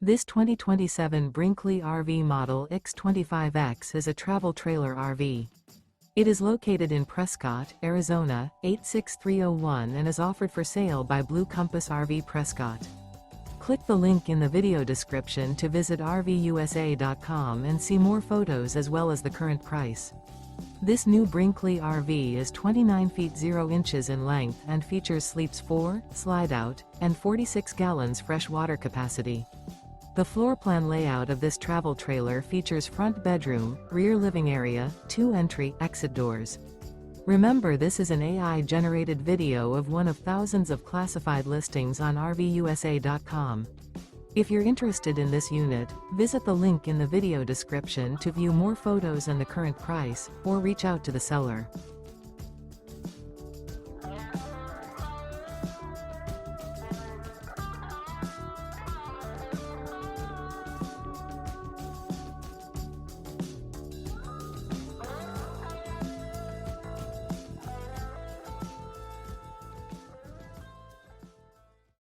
This 2027 Brinkley RV Model Ix 25X is a travel trailer RV. It is located in Prescott, Arizona, 86301 and is offered for sale by Blue Compass RV Prescott. Click the link in the video description to visit RVUSA.com and see more photos as well as the current price. This new Brinkley RV is 29 feet 0 inches in length and features sleeps 4, Slideout, and 46 gallons fresh water capacity. The floor plan layout of this travel trailer features front bedroom, rear living area, 2 entry/exit doors. Remember, this is an AI-generated video of one of thousands of classified listings on RVUSA.com. If you're interested in this unit, visit the link in the video description to view more photos and the current price, or reach out to the seller.